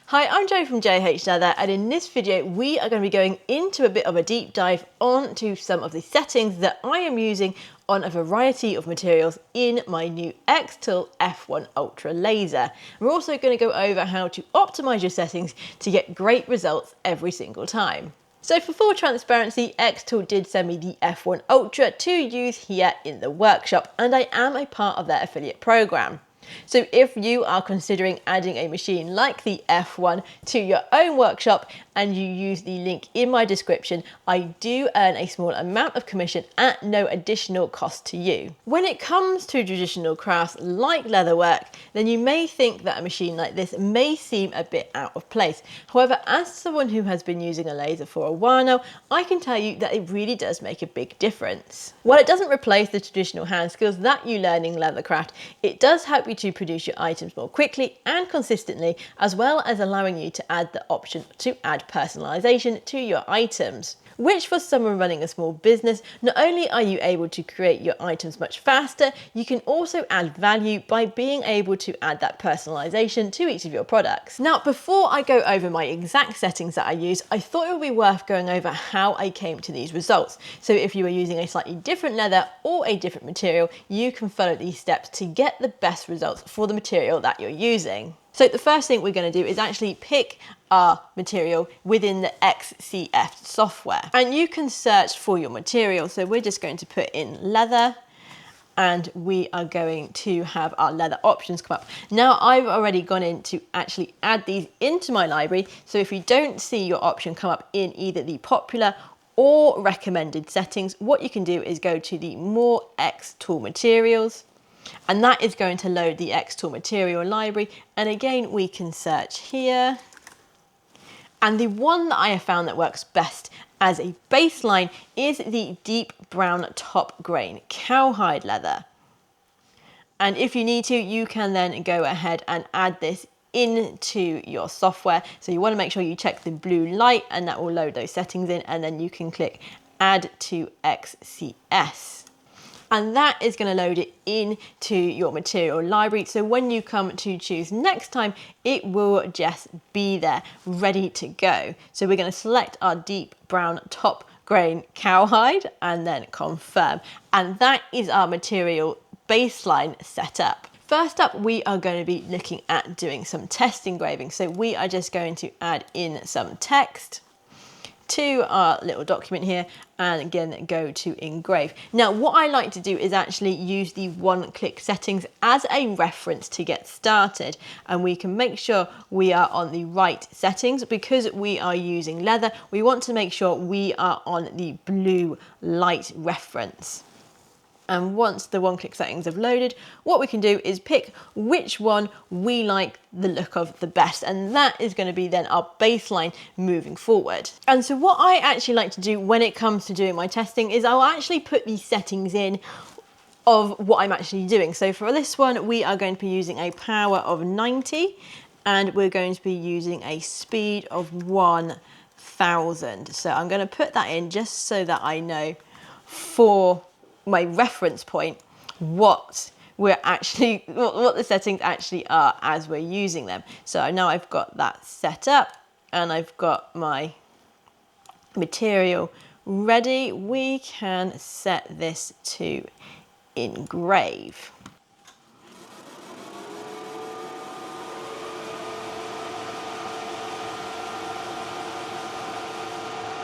Hi, I'm Jo from J.H.Leather, and in this video we are going to be going into a bit of a deep dive onto some of the settings that I am using on a variety of materials in my new XTool F1 Ultra laser. We're also going to go over how to optimize your settings to get great results every single time. So for full transparency, XTool did send me the F1 Ultra to use here in the workshop, and I am a part of their affiliate program. So if you are considering adding a machine like the F1 to your own workshop and you use the link in my description, I do earn a small amount of commission at no additional cost to you. When it comes to traditional crafts like leatherwork, then you may think that a machine like this may seem a bit out of place. However, as someone who has been using a laser for a while now, I can tell you that it really does make a big difference. While it doesn't replace the traditional hand skills that you learn in leathercraft, it does help you to produce your items more quickly and consistently, as well as allowing you to add the option to add personalization to your items. Which for someone running a small business, not only are you able to create your items much faster, you can also add value by being able to add that personalization to each of your products. Now, before I go over my exact settings that I use, I thought it would be worth going over how I came to these results. So if you are using a slightly different leather or a different material, you can follow these steps to get the best results for the material that you're using. So the first thing we're going to do is actually pick our material within the XCF software, and you can search for your material. So we're just going to put in leather, and we are going to have our leather options come up. Now I've already gone in to actually add these into my library. So if you don't see your option come up in either the popular or recommended settings, what you can do is go to the more XTool materials, and that is going to load the XTool material library. And again, we can search here. And the one that I have found that works best as a baseline is the deep brown top grain cowhide leather. And if you need to, you can then go ahead and add this into your software. So you want to make sure you check the blue light, and that will load those settings in, and then you can click add to XCS. And that is going to load it into your material library. So when you come to choose next time, it will just be there ready to go. So we're going to select our deep brown top grain cowhide and then confirm. And that is our material baseline setup. First up, we are going to be looking at doing some test engraving. So we are just going to add in some text to our little document here, and again go to engrave. Now what I like to do is actually use the one-click settings as a reference to get started, and we can make sure we are on the right settings. Because we are using leather, we want to make sure we are on the blue light reference. And once the one-click settings have loaded, what we can do is pick which one we like the look of the best. And that is going to be then our baseline moving forward. And so what I actually like to do when it comes to doing my testing is I'll actually put these settings in of what I'm actually doing. So for this one, we are going to be using a power of 90, and we're going to be using a speed of 1000. So I'm going to put that in just so that I know for my reference point what the settings actually are as we're using them. So now I've got that set up and I've got my material ready. We can set this to engrave.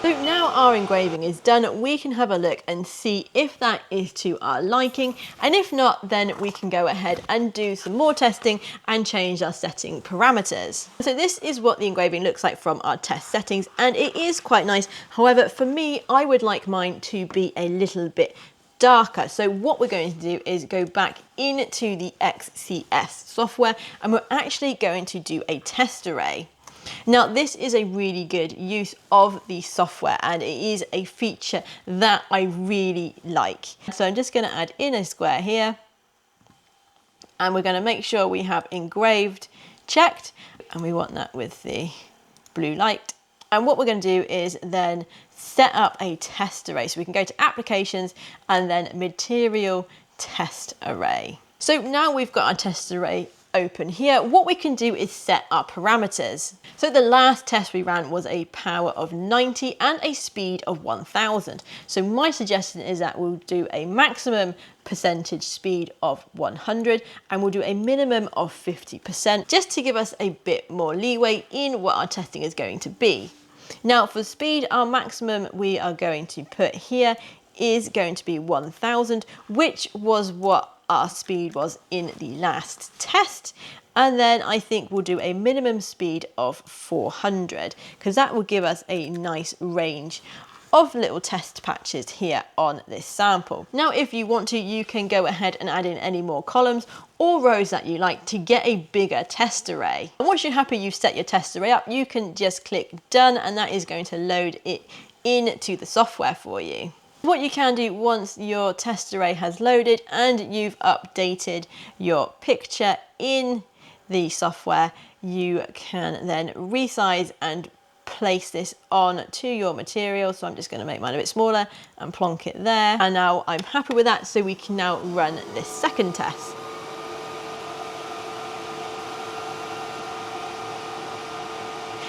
So now our engraving is done, we can have a look and see if that is to our liking, and if not, then we can go ahead and do some more testing and change our setting parameters. So this is what the engraving looks like from our test settings, and it is quite nice. However, for me, I would like mine to be a little bit darker. So what we're going to do is go back into the XCS software, and we're actually going to do a test array. Now this is a really good use of the software, and it is a feature that I really like. So I'm just going to add in a square here, and we're going to make sure we have engraved checked, and we want that with the blue light. And what we're going to do is then set up a test array. So we can go to applications and then material test array. So now we've got our test array open here, what we can do is set our parameters. So the last test we ran was a power of 90 and a speed of 1000. So my suggestion is that we'll do a maximum percentage speed of 100 and we'll do a minimum of 50% just to give us a bit more leeway in what our testing is going to be. Now for speed, our maximum we are going to put here is going to be 1000, which was what our speed was in the last test. And then I think we'll do a minimum speed of 400 because that will give us a nice range of little test patches here on this sample. Now, if you want to, you can go ahead and add in any more columns or rows that you like to get a bigger test array. And once you're happy you've set your test array up, you can just click done and that is going to load it into the software for you. What you can do once your test array has loaded and you've updated your picture in the software, you can then resize and place this on to your material. So I'm just going to make mine a bit smaller and plonk it there. And now I'm happy with that, so we can now run this second test.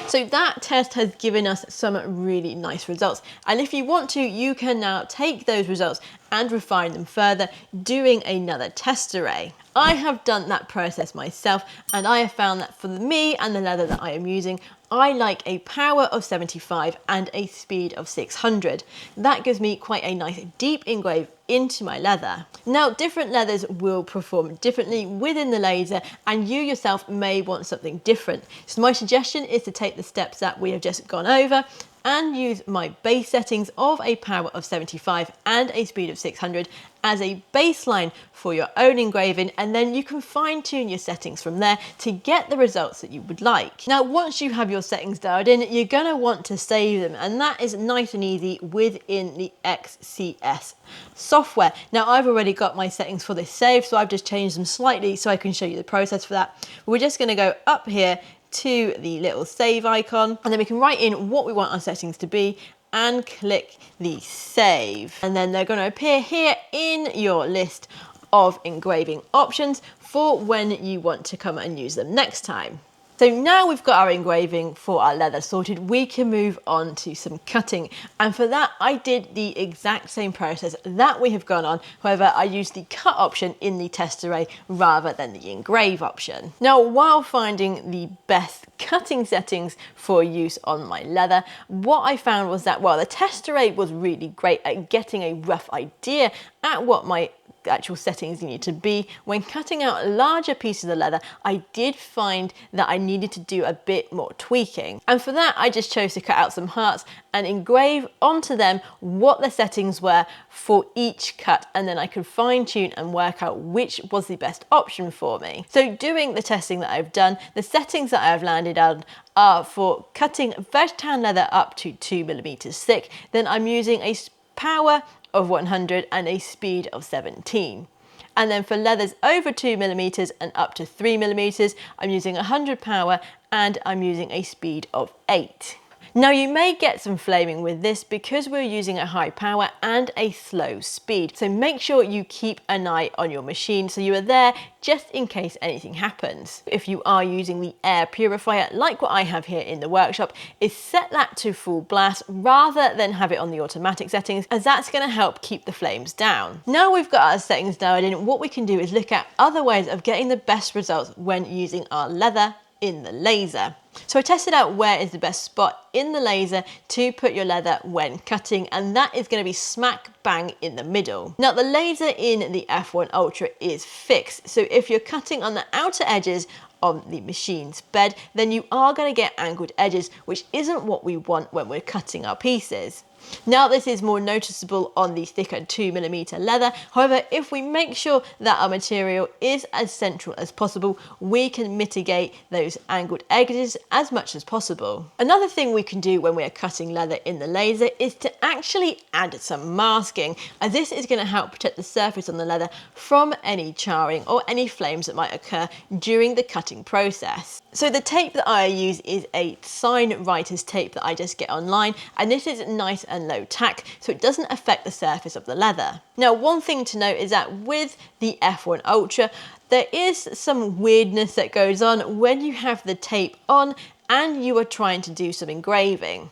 So that test has given us some really nice results. And if you want to, you can now take those results and refine them further, doing another test array. I have done that process myself, and I have found that for me and the leather that I am using, I like a power of 75 and a speed of 600. That gives me quite a nice deep engrave into my leather. Now, different leathers will perform differently within the laser, and you yourself may want something different. So my suggestion is to take the steps that we have just gone over and use my base settings of a power of 75 and a speed of 600 as a baseline for your own engraving, and then you can fine tune your settings from there to get the results that you would like. Now, once you have your settings dialed in, you're going to want to save them, and that is nice and easy within the XCS software. Now, I've already got my settings for this saved, so I've just changed them slightly so I can show you the process for that. We're just going to go up here to the little save icon, and then we can write in what we want our settings to be and click the save. And then they're going to appear here in your list of engraving options for when you want to come and use them next time. So now we've got our engraving for our leather sorted, we can move on to some cutting. And for that, I did the exact same process that we have gone on. However, I used the cut option in the test array rather than the engrave option. Now, while finding the best cutting settings for use on my leather, what I found was that, well, the test array was really great at getting a rough idea at what my actual settings need to be. When cutting out larger pieces of leather, I did find that I needed to do a bit more tweaking. And for that, I just chose to cut out some hearts and engrave onto them what the settings were for each cut. And then I could fine tune and work out which was the best option for me. So doing the testing that I've done, the settings that I've landed on are for cutting veg tan leather up to 2mm thick. Then I'm using a power of 100 and a speed of 17. And then for leathers over 2mm and up to 3mm, I'm using 100 power and I'm using a speed of 8. Now, you may get some flaming with this because we're using a high power and a slow speed. So make sure you keep an eye on your machine so you are there just in case anything happens. If you are using the air purifier, like what I have here in the workshop, is set that to full blast rather than have it on the automatic settings, as that's going to help keep the flames down. Now we've got our settings dialed in, what we can do is look at other ways of getting the best results when using our leather in the laser. So I tested out where is the best spot in the laser to put your leather when cutting, and that is going to be smack bang in the middle. Now, the laser in the F1 Ultra is fixed, so if you're cutting on the outer edges on the machine's bed, then you are going to get angled edges, which isn't what we want when we're cutting our pieces. Now, this is more noticeable on the thicker 2mm leather. However, if we make sure that our material is as central as possible, we can mitigate those angled edges as much as possible. Another thing we can do when we are cutting leather in the laser is to actually add some masking, as this is going to help protect the surface on the leather from any charring or any flames that might occur during the cutting process. So the tape that I use is a sign writer's tape that I just get online, and this is nice and low tack, so it doesn't affect the surface of the leather. Now, one thing to note is that with the F1 Ultra, there is some weirdness that goes on when you have the tape on and you are trying to do some engraving.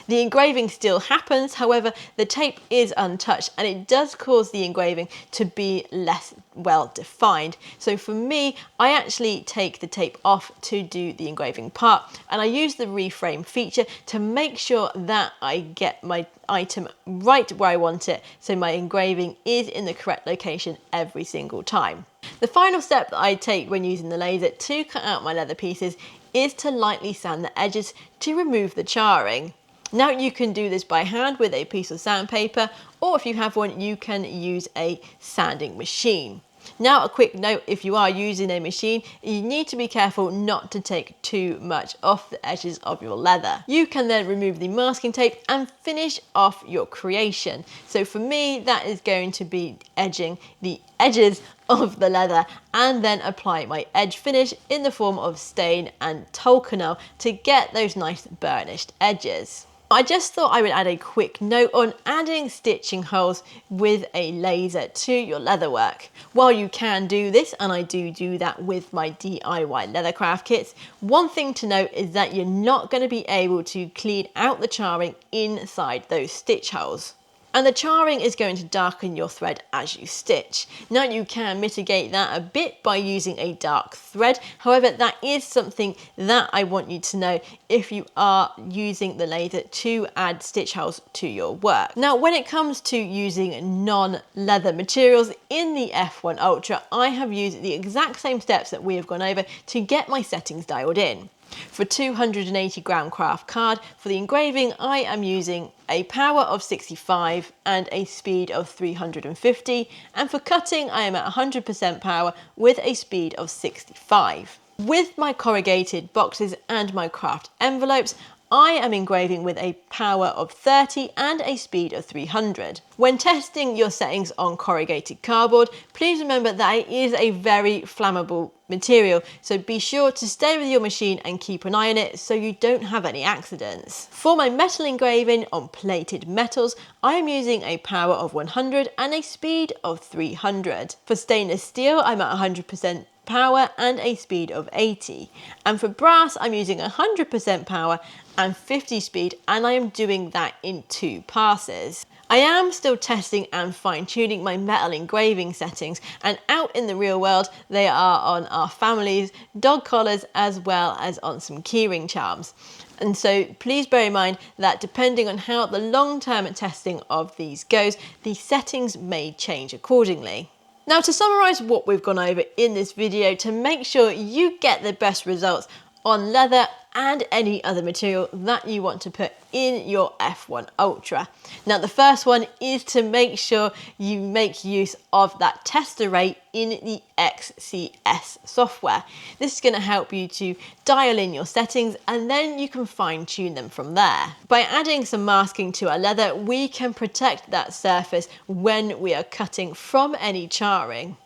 The engraving still happens, however, the tape is untouched and it does cause the engraving to be less well defined. So for me, I actually take the tape off to do the engraving part, and I use the reframe feature to make sure that I get my item right where I want it, so my engraving is in the correct location every single time. The final step that I take when using the laser to cut out my leather pieces is to lightly sand the edges to remove the charring. Now, you can do this by hand with a piece of sandpaper, or if you have one, you can use a sanding machine. Now, a quick note, if you are using a machine, you need to be careful not to take too much off the edges of your leather. You can then remove the masking tape and finish off your creation. So for me, that is going to be edging the edges of the leather and then apply my edge finish in the form of stain and Tolkanol to get those nice burnished edges. I just thought I would add a quick note on adding stitching holes with a laser to your leatherwork. While you can do this, and I do that with my DIY leathercraft kits, one thing to note is that you're not going to be able to clean out the charring inside those stitch holes. And the charring is going to darken your thread as you stitch. Now, you can mitigate that a bit by using a dark thread. However, that is something that I want you to know if you are using the laser to add stitch holes to your work. Now, when it comes to using non-leather materials in the F1 Ultra, I have used the exact same steps that we have gone over to get my settings dialed in. For 280 gram craft card, for the engraving, I am using a power of 65 and a speed of 350. And for cutting, I am at 100% power with a speed of 65. With my corrugated boxes and my craft envelopes, I am engraving with a power of 30 and a speed of 300. When testing your settings on corrugated cardboard, please remember that it is a very flammable material, so be sure to stay with your machine and keep an eye on it so you don't have any accidents. For my metal engraving on plated metals, I am using a power of 100 and a speed of 300. For stainless steel, I'm at 100% power and a speed of 80. And for brass, I'm using 100% power and 50 speed, and I am doing that in 2 passes. I am still testing and fine-tuning my metal engraving settings, and out in the real world, they are on our family's dog collars as well as on some keyring charms. And so please bear in mind that depending on how the long-term testing of these goes, the settings may change accordingly. Now, to summarise what we've gone over in this video to make sure you get the best results on leather and any other material that you want to put in your F1 Ultra. Now, the first one is to make sure you make use of that test array in the XCS software. This is going to help you to dial in your settings and then you can fine tune them from there. By adding some masking to our leather, we can protect that surface when we are cutting from any charring.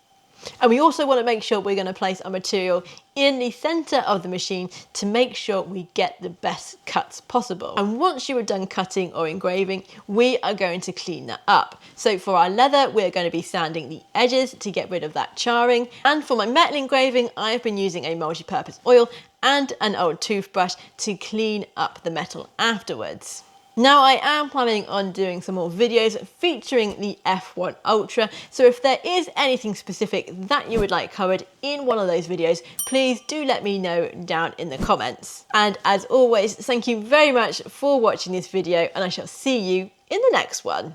And we also want to make sure we're going to place our material in the center of the machine to make sure we get the best cuts possible. And once you are done cutting or engraving, we are going to clean that up. So for our leather, we're going to be sanding the edges to get rid of that charring. And for my metal engraving, I've been using a multi-purpose oil and an old toothbrush to clean up the metal afterwards. Now, I am planning on doing some more videos featuring the F1 Ultra, so if there is anything specific that you would like covered in one of those videos, please do let me know down in the comments. And as always, thank you very much for watching this video, and I shall see you in the next one.